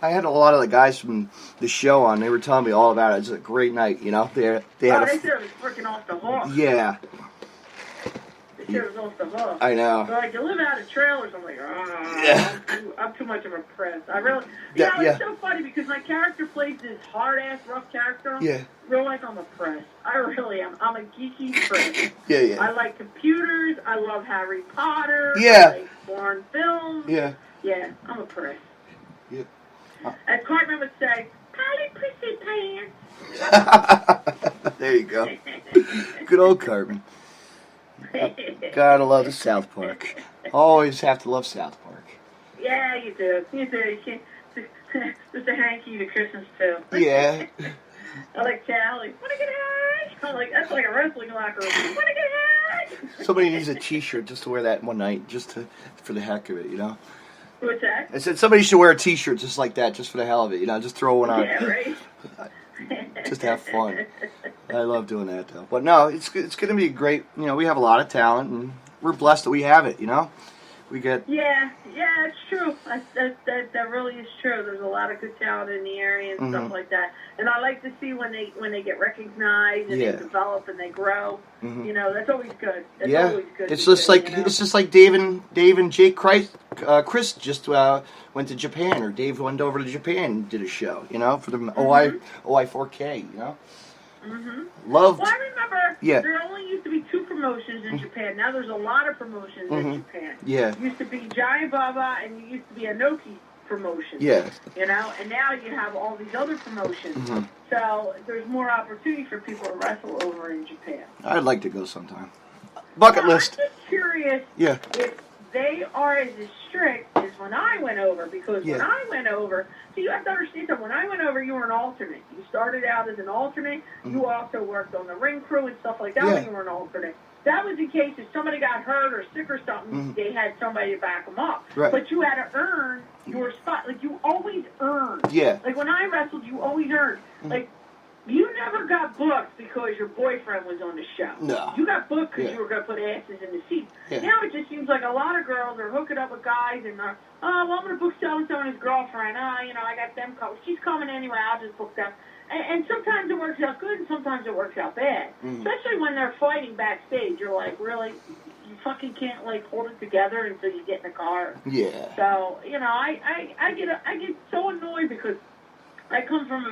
I had a lot of the guys from the show on. They were telling me all about it. It was a great night, you know. They had they said it was freaking off the hook. Yeah. They said it was off the hook. I know. They're like, you live out of trailers. I'm like, yeah. I'm too much of a press. I really, it's so funny because my character plays this hard-ass, rough character. Yeah. Real life, I'm a press. I really am. I'm a geeky press. Yeah. I like computers. I love Harry Potter. Yeah. I like foreign films. Yeah. Yeah, I'm a press. Yeah. As Cartman would say, Polly Pussy Pants. There you go. Good old Cartman. Gotta love the South Park. Always have to love South Park. Yeah, you do. You do. Just a hanky to Christmas, too. Yeah. I like Callie. Wanna get high? I'm like, that's like a wrestling locker room. Wanna get high? Somebody needs a T-shirt just to wear that one night, for the heck of it, you know? What's that? I said somebody should wear a T-shirt just like that, just for the hell of it, you know? Just throw one on. Yeah, right? Just have fun. I love doing that, though. But no, it's going to be great. You know, we have a lot of talent, and we're blessed that we have it, you know? We get... Yeah, it's true. That really is true. There's a lot of good talent in the area and stuff like that. And I like to see when they get recognized and they develop and they grow. You know, that's always good. That's always good. It's just like Dave and Jake Chris just went to Japan, or Dave went over to Japan and did a show, you know, for the OI4K, you know. Loved. Well, I remember there only used to be 2 promotions in Japan. Now there's a lot of promotions in Japan. Yeah. It used to be Giant Baba and it used to be Anoki promotion. Yeah. You know, and now you have all these other promotions. So there's more opportunity for people to wrestle over in Japan. I'd like to go sometime. Bucket list. I'm just curious if they are as strict as when I went over, because when I went over, so you have to understand that when I went over, you were an alternate. You started out as an alternate. You also worked on the ring crew and stuff like that when you were an alternate. That was in case if somebody got hurt or sick or something, they had somebody to back them up. Right. But you had to earn your spot. Like, you always earned. Yeah. Like, when I wrestled, you always earned. Like, you never got booked because your boyfriend was on the show. No. You got booked because you were going to put asses in the seat. Yeah. Now it just seems like a lot of girls are hooking up with guys and I'm going to book so-and-so and his girlfriend. You know, I got them covered. She's coming anyway. I'll just book them. And sometimes it works out good and sometimes it works out bad. Especially when they're fighting backstage. You're like, really? You fucking can't, like, hold it together until you get in the car. Yeah. So, you know, I get so annoyed because I come from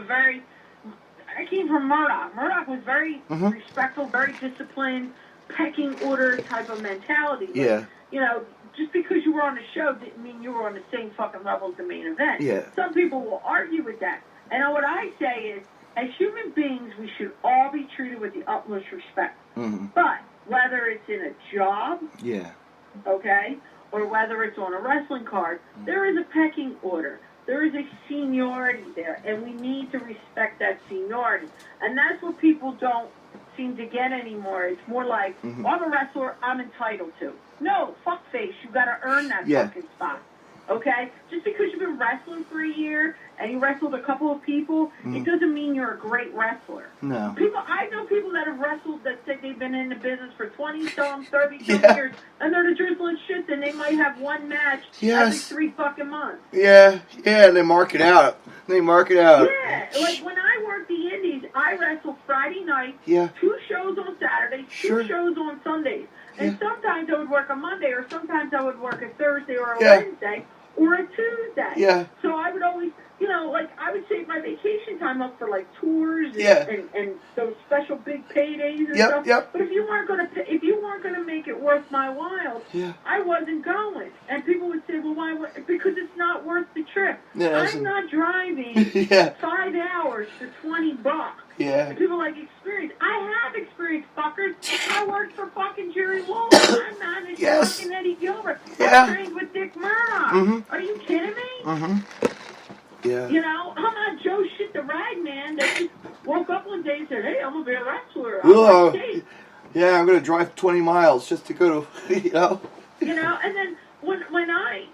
I came from Murdoch. Murdoch was very respectful, very disciplined, pecking order type of mentality. Yeah. Like, you know, just because you were on the show didn't mean you were on the same fucking level as the main event. Yeah. Some people will argue with that. And what I say is, as human beings, we should all be treated with the utmost respect. But whether it's in a job, okay, or whether it's on a wrestling card, there is a pecking order. There is a seniority there, and we need to respect that seniority. And that's what people don't seem to get anymore. It's more like, I'm a wrestler, I'm entitled to. No, fuckface, you got to earn that fucking spot. Okay? Just because you've been wrestling for a year and you wrestled a couple of people, it doesn't mean you're a great wrestler. No. I know people that have wrestled that say they've been in the business for 20-some, 30-some years, and they're the drizzling shit, and they might have one match every 3 fucking months. Yeah, they mark it out. Yeah, like when I worked the Indies, I wrestled Friday night, 2 shows on Saturday, 2 shows on Sundays. And sometimes I would work a Monday, or sometimes I would work a Thursday or a Wednesday or a Tuesday. Yeah. So I would always, you know, like I would save my vacation time up for like tours and those special big paydays and stuff. But if you weren't gonna make it worth my while, I wasn't going. And people would say, well, why? Because it's not worth the trip. I'm not driving 5 hours for $20. Yeah. And people like experience. I have experience, fuckers. I worked for fucking Jerry Lawler. I managed fucking Eddie Gilbert. I trained with Dick Murdoch. Are you kidding me? Yeah. You know, I'm not Joe Shit the Rag Man that just woke up one day and said, hey, I'm going to be a wrestler. I'm going to drive 20 miles just to go to, you know. You know, and then when I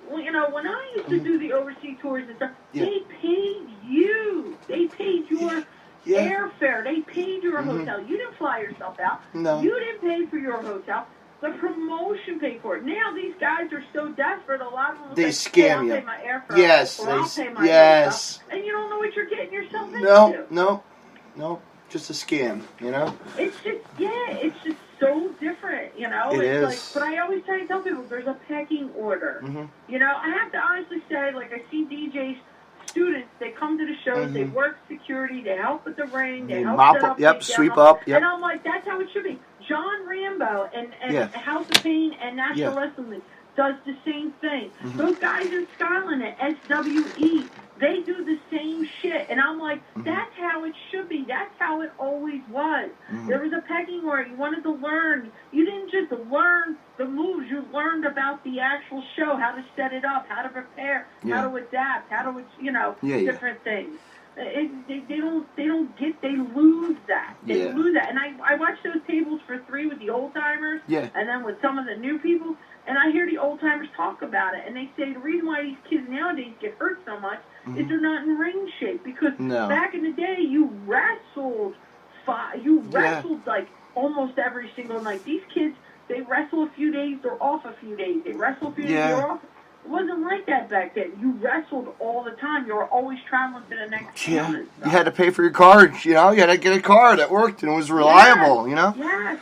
used to do the overseas tours and stuff, they paid you. They paid your airfare. They paid your hotel. You didn't fly yourself out. No. You didn't pay for your hotel. the promotion paid for it. Now these guys are so desperate. A lot of them they say, scam you. I'll pay my airfare. Yes, or I'll pay my yes. stuff, and you don't know what you're getting yourself into. No, just a scam. You know. It's just so different. You know. It is. Like, but I always try to tell people there's a pecking order. Mm-hmm. You know, I have to honestly say, like, I see DJs. Students, they come to the shows, they work security, they help with the ring, they help mop set up, up, sweep up, and I'm like, that's how it should be. John Rambo and House of Pain and National Wrestling League does the same thing. Those guys in Scotland at SWE, they do the same shit, and I'm like, that's how it should be. That's how it always was. There was a pecking order. You wanted to learn. You didn't just learn the moves. You learned about the actual show, how to set it up, how to prepare, how to adapt, how to, different things. They lose that. They lose that. And I watch those tables for 3 with the old timers, and then with some of the new people, and I hear the old timers talk about it, and they say the reason why these kids nowadays get hurt so much is they're not in ring shape, because back in the day you wrestled like almost every single night. These kids, they wrestle a few days, they're off a few days. They wrestle a few days, they're off. It wasn't like that back then. You wrestled all the time. You were always traveling to the next town. You had to pay for your card, you know? You had to get a car that worked and was reliable, you know? Yes.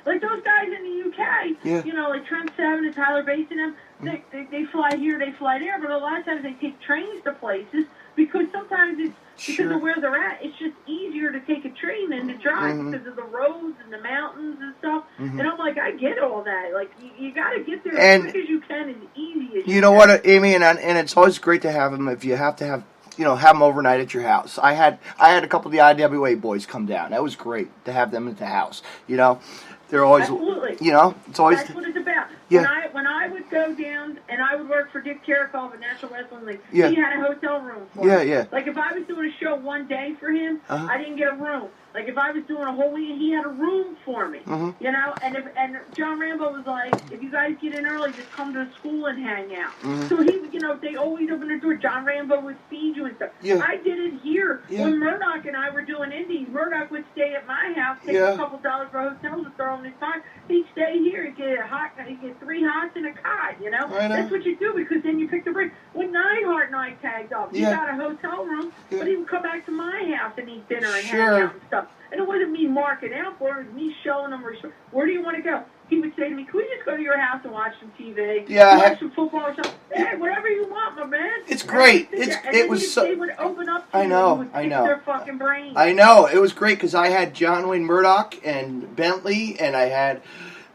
Like those guys in the UK, you know, like Trent Seven and Tyler Bates and them, they fly here, they fly there, but a lot of times they take trains to places because sometimes it's because of where they're at. It's just easier to take a train than to drive because of the roads and the mountains and stuff. And I'm like, I get all that. Like, you got to get there as quick as you can, as easy as you know can. what, Amy, and it's always great to have them if you have to have, have them overnight at your house. I had a couple of the IWA boys come down. That was great to have them at the house, They're always, absolutely. It's always. That's what it's about. Yeah. When I would go down and I would work for Dick Caracol at National Wrestling League, he had a hotel room for me. Yeah. Like if I was doing a show one day for him, I didn't get a room. Like if I was doing a whole week, he had a room for me. And John Rambo was like, if you guys get in early, just come to the school and hang out. So he, they always open the door. John Rambo would feed you and stuff. I did it here when Murdoch and I were doing indies. Murdoch would stay at my house, take a couple $dollars for a hotel to throw him his time. He'd stay here. He'd get he'd get 3 hots and a cot. That's what you do because then you pick the break. When Neidhart and I tagged up, he got a hotel room, but he would come back to my house and eat dinner and hang out and stuff. And it wasn't me marking out for him. It was me showing him, where do you want to go? He would say to me, can we just go to your house and watch some TV? Watch some football or something? Hey, whatever you want, my man. It's great. They would open up to you and pick their fucking brains. I know. It was great because I had John Wayne Murdoch and Bentley, and I had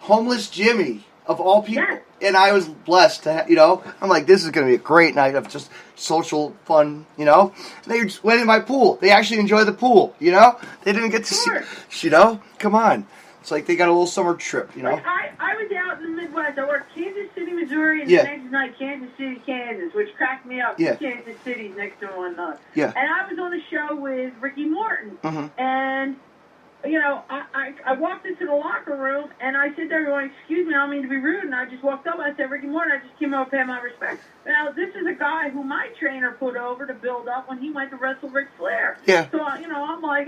Homeless Jimmy, of all people. Yes. And I was blessed to, I'm like, this is going to be a great night of just social fun, And they just went in my pool. They actually enjoyed the pool, They didn't get to see, Come on. It's like they got a little summer trip, Like I was out in the Midwest. I worked Kansas City, Missouri, and the next night Kansas City, Kansas, which cracked me up. Kansas City's next to one another. And I was on a show with Ricky Morton. And I walked into the locker room, and I said to everyone, excuse me, I don't mean to be rude, and I just walked up, I said, Ricky Morton, I just came over to pay my respect. Now, this is a guy who my trainer put over to build up when he went to wrestle Ric Flair. So, I'm like,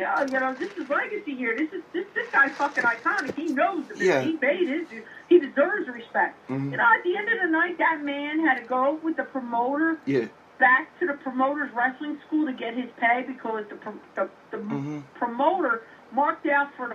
this is legacy here. This guy's fucking iconic. He knows the business. He made it. He deserves respect. At the end of the night, that man had to go with the promoter back to the promoter's wrestling school to get his pay because the promoter marked out for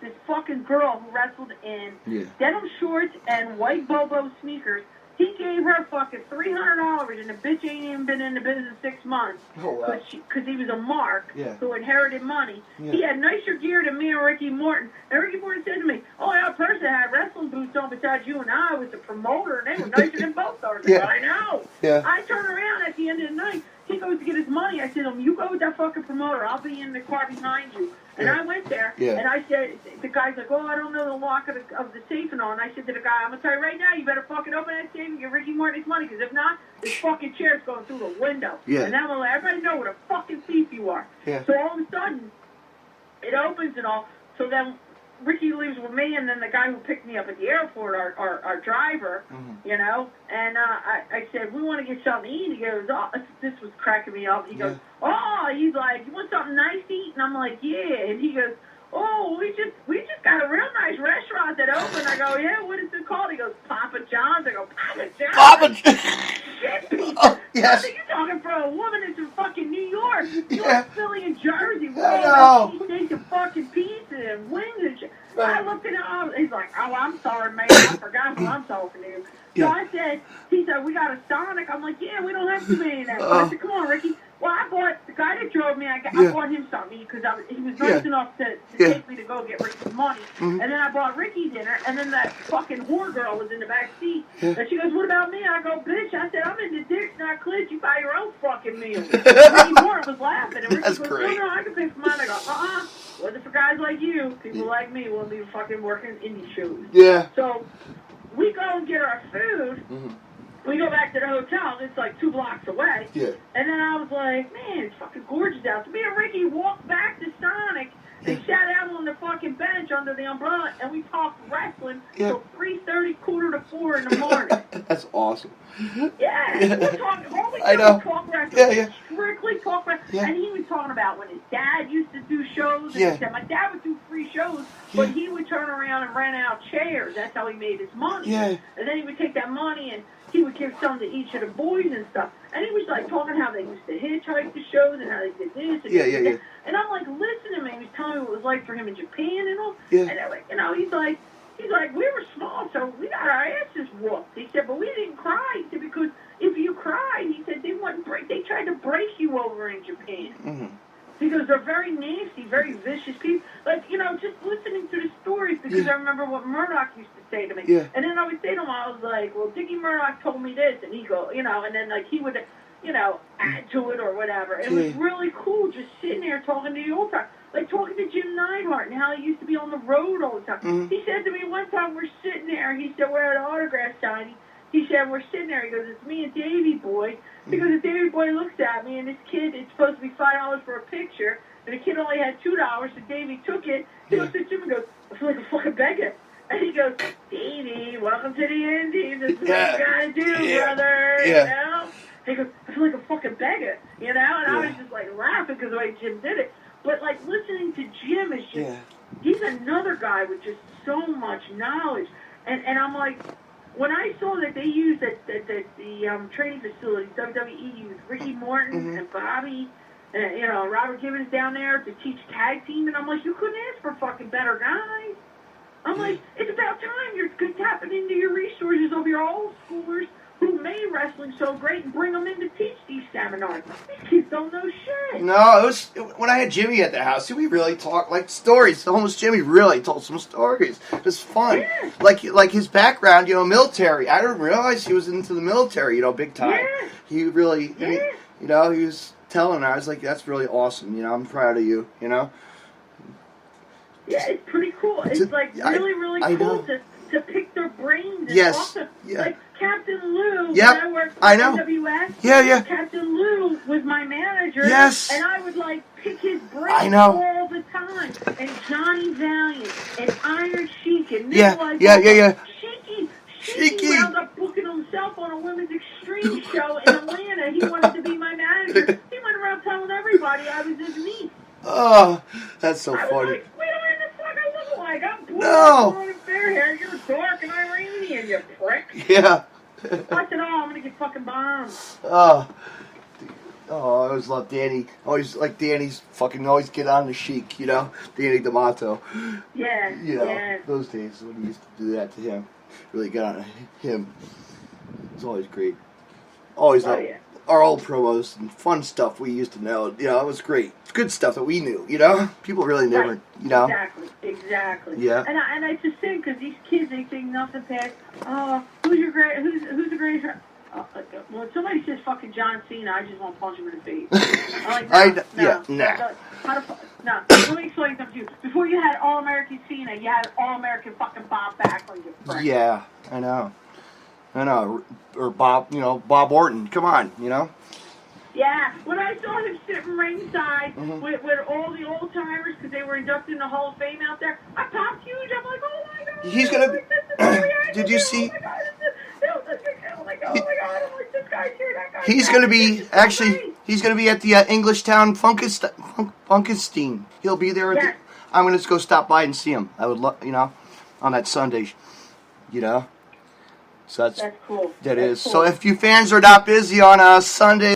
this fucking girl who wrestled in denim shorts and white Bobo sneakers. He gave her fucking $300, and the bitch ain't even been in the business 6 months. Because he was a mark who inherited money. He had nicer gear than me and Ricky Morton. And Ricky Morton said to me, only other person that had wrestling boots on besides you and I was the promoter, and they were nicer than both ours. I know. I turned around at the end of the night. He goes to get his money. I said to him, you go with that fucking promoter. I'll be in the car behind you. And I went there, and I said, the guy's like, I don't know the lock of the safe and all. And I said to the guy, I'm going to tell you right now, you better fucking open that safe and get Ricky Morton his money, because if not, this fucking chair's going through the window. And I'm going to let everybody know what a fucking thief you are. So all of a sudden, it opens and all. So then Ricky leaves with me, and then the guy who picked me up at the airport, our driver, and I said, we want to get something to eat. He goes, this was cracking me up. He goes, he's like, you want something nice to eat? And I'm like, yeah. And he goes, oh, we just got a real nice restaurant that opened. I go, yeah, what is it called? He goes, Papa John's. I go, Papa John's? Papa Shit, oh, yes. you're talking for a woman that's in fucking New York. You're Yeah. Philly and Jersey. I know. Cheesesteaks and fucking pizza and wings and shit. I looked at him. He's like, oh, I'm sorry, man. I forgot who I'm talking to. So I said, he said, we got a Sonic. I'm like, yeah, we don't have too many of that. I said, come on, Ricky. Well, I bought, the guy that drove me, I bought him something because he was nice enough to take me to go get Ricky money. And then I bought Ricky dinner, and then that fucking whore girl was in the back seat. And she goes, what about me? I go, bitch, I said, I'm in the dick, not clit. You buy your own fucking meal. Ricky Moore was laughing, and Ricky That's goes, great. no, I can pay for mine. I go, wasn't for guys like you. People like me will be fucking working indie shows. Yeah. So we go and get our food. We go back to the hotel. It's like 2 blocks away. Yeah. And then I was like, man, it's fucking gorgeous out. So me and Ricky walked back to Sonic and sat out on the fucking bench under the umbrella, and we talked wrestling till 3:30, 3:45 in the morning. That's awesome. Yeah. We're talking, all we do I know. is talk wrestling. Yeah. Strictly talk wrestling. Yeah. And he was talking about when his dad used to do shows. And he said, my dad would do free shows, but he would turn around and rent out chairs. That's how he made his money. Yeah. And then he would take that money and he would give some to each of the boys and stuff. And he was like talking how they used to hitchhike to shows and how they did this and that. And I'm like, listen to me. He was telling me what it was like for him in Japan and all. Yeah. And they're like, you know, he's like, we were small, so we got our asses whooped. He said, but we didn't cry. He said, because if you cried, he said, they tried to break you over in Japan. Because they're very nasty, very vicious people. Like, you know, just listening to the stories, because I remember what Murdoch used to say to me. Yeah. And then I would say to him, I was like, well, Dickie Murdoch told me this. And he'd go, you know, and then, like, he would, you know, add to it or whatever. It was really cool just sitting there talking to the old time. Like, talking to Jim Neidhart and how he used to be on the road all the time. He said to me one time, we're sitting there, he said, we're at an autograph signing. He said, we're sitting there. He goes, it's me and Davey Boy. Because the Davey Boy looks at me, and this kid, it's supposed to be $5 for a picture, and the kid only had $2, so Davey took it. He looks at Jim and goes, I feel like a fucking beggar. And he goes, Davey, welcome to the Indies. This is what you gotta do, brother. You know? He goes, I feel like a fucking beggar. You know? And I was just, like, laughing because the way Jim did it. But, like, listening to Jim is just, he's another guy with just so much knowledge. And I'm like, when I saw that they used the training facilities, WWE used Ricky Morton and Bobby, and, you know, Robert Gibbons down there to teach tag team, and I'm like, you couldn't ask for fucking better guys. I'm like, it's about time you're tapping into your resources of your old schoolers who made wrestling so great and bring them in to teach these seminars. These kids don't know shit. No, it was when I had Jimmy at the house. We really talked like stories. Almost Jimmy really told some stories. It was fun. Yeah. Like his background, you know, military. I didn't realize he was into the military, you know, big time. Yeah. He really, I mean, you know, he was telling. I was like, that's really awesome. You know, I'm proud of you. You know. Yeah, it's pretty cool. It's like really cool to pick their brains. And also, like Captain Lou, when I worked for NWS, Captain Lou was my manager. Yes. And I would, like, pick his brains all the time. And Johnny Valiant, and Iron Sheik, and Nikolai Sheiky wound up booking himself on a women's extreme show in Atlanta. He wanted to be my manager. He went around telling everybody I was his niece. Oh, that's so funny. I was like, we don't know the fuck I look like. I'm blonde and fair hair. You're dark and Iranian, you prick. Yeah. I said, I'm going to get fucking bombed. Oh, I always love Danny. Always like Danny's fucking always get on the Sheik, you know? Danny D'Amato. Yeah. You know, those days when he used to do that to him. Really got on him. It was always great. Always our old promos and fun stuff we used to know. You know, it was great. It's good stuff that we knew, you know? People really never, you know? Exactly. Yeah. And I just think, because these kids, they think nothing past, who's the greatest? When somebody says fucking John Cena, I just want to punch him in the face. I'm like, no. Let me explain something to you. Before you had All-American Cena, you had All-American fucking Bob Backlund, you prick. Yeah, I know. Or Bob, you know, Bob Orton. Come on, you know? Yeah, when I saw him sitting ringside with all the old timers, because they were inducted in the Hall of Fame out there, I popped huge. I'm like, oh my god! He's gonna be. Did you see? Oh my god! I'm like, this guy's here. That guy's He's gonna be he's gonna be at the Englishtown Funkenstein. He'll be there. I'm gonna just go stop by and see him. I would love, on that Sunday, So that's cool. That that's is. cool. So if you fans are not busy on a Sunday.